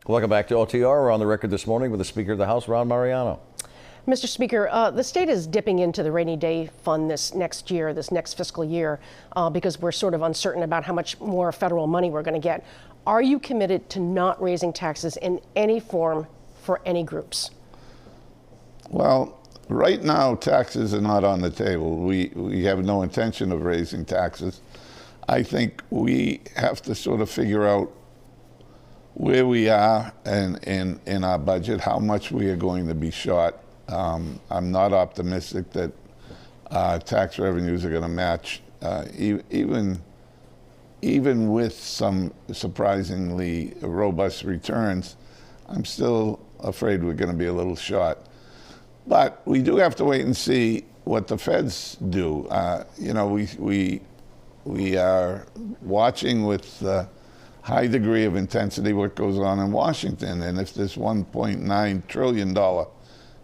Welcome back to OTR. We're on the record this morning with the Speaker of the House, Ron Mariano. Mr. Speaker, the state is dipping into the rainy day fund this next fiscal year, because we're sort of uncertain about how much more federal money we're going to get. Are you committed to not raising taxes in any form for any groups? Well, right now, taxes are not on the table. We have no intention of raising taxes. I think we have to sort of figure out where we are in our budget, how much we are going to be short. I'm not optimistic that tax revenues are going to match, even with some surprisingly robust returns. I'm still afraid we're going to be a little short. But we do have to wait and see what the feds do. We are watching with high degree of intensity what goes on in Washington, and if this $1.9 trillion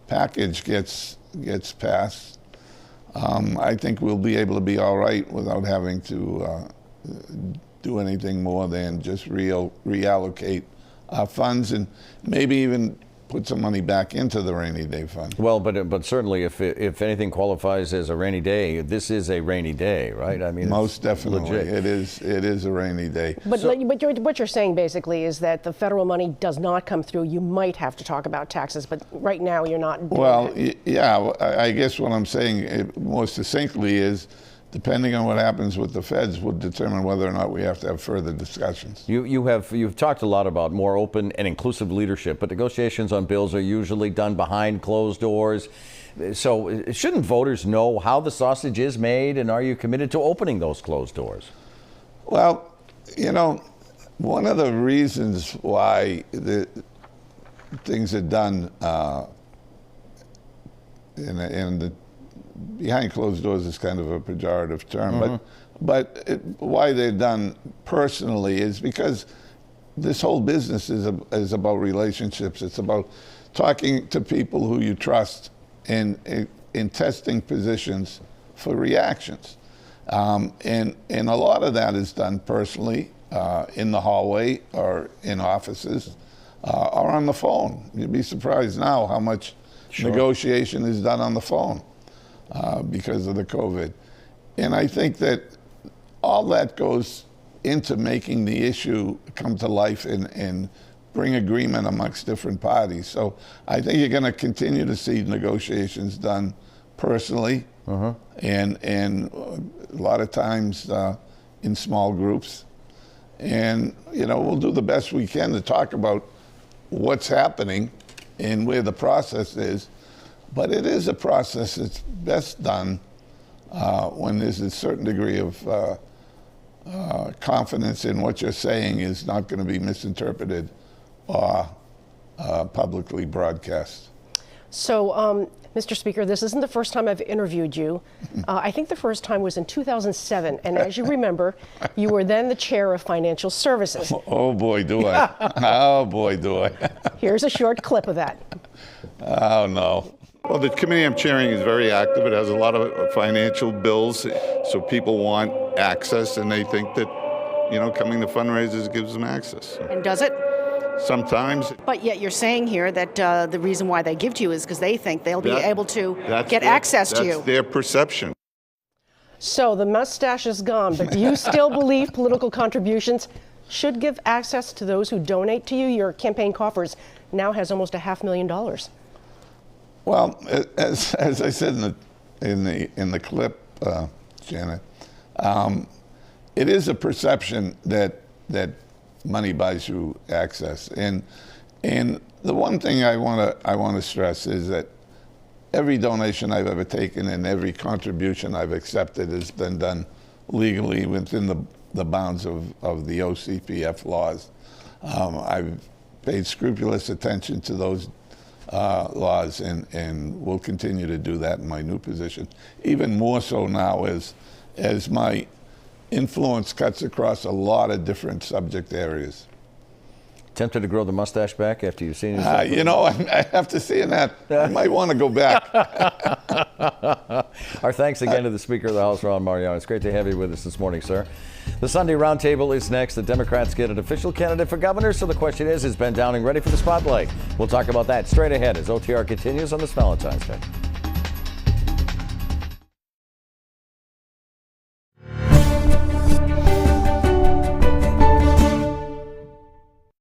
package gets passed, I think we'll be able to be all right without having to do anything more than just reallocate our funds and maybe even put some money back into the rainy day fund. Well, but certainly if anything qualifies as a rainy day, this is a rainy day, right? I mean, most definitely, legit. it is a rainy day. But what you're saying basically is that the federal money does not come through. You might have to talk about taxes, but right now you're not doing Well, it. yeah, I guess what I'm saying more succinctly is, depending on what happens with the feds, will determine whether or not we have to have further discussions. You've talked a lot about more open and inclusive leadership, but negotiations on bills are usually done behind closed doors. So shouldn't voters know how the sausage is made, and are you committed to opening those closed doors? Well, one of the reasons why the things are done in the behind closed doors is kind of a pejorative term, but why they're done personally is because this whole business is about relationships. It's about talking to people who you trust and testing positions for reactions. And a lot of that is done personally in the hallway or in offices or on the phone. You'd be surprised now how much negotiation is done on the phone. Because of the COVID. And I think that all that goes into making the issue come to life and bring agreement amongst different parties. So I think you're going to continue to see negotiations done personally and a lot of times in small groups. And, we'll do the best we can to talk about what's happening and where the process is. But it is a process that's best done when there's a certain degree of confidence in what you're saying is not going to be misinterpreted or publicly broadcast. So, Mr. Speaker, this isn't the first time I've interviewed you. I think the first time was in 2007, and as you remember, you were then the chair of Financial Services. Oh boy, do I. Oh boy, do I. Here's a short clip of that. Oh no. Well, the committee I'm chairing is very active. It has a lot of financial bills, so people want access, and they think that, coming to fundraisers gives them access. And does it? Sometimes. But yet you're saying here that the reason why they give to you is because they think they'll be able to get access to you. That's their perception. So the mustache is gone, but do you still believe political contributions should give access to those who donate to you? Your campaign coffers now has almost $500,000. Well, as I said in the clip, Janet, it is a perception that money buys you access, and the one thing I want to stress is that every donation I've ever taken and every contribution I've accepted has been done legally within the bounds of the OCPF laws. I've paid scrupulous attention to those laws, and will continue to do that in my new position. Even more so now as my influence cuts across a lot of different subject areas. Tempted to grow the mustache back after you've seen it? I have to see that. I might want to go back. Our thanks again to the Speaker of the House, Ron Mariano. It's great to have you with us this morning, sir. The Sunday Roundtable is next. The Democrats get an official candidate for governor. So the question is Ben Downing ready for the spotlight? We'll talk about that straight ahead as OTR continues on this Valentine's Day.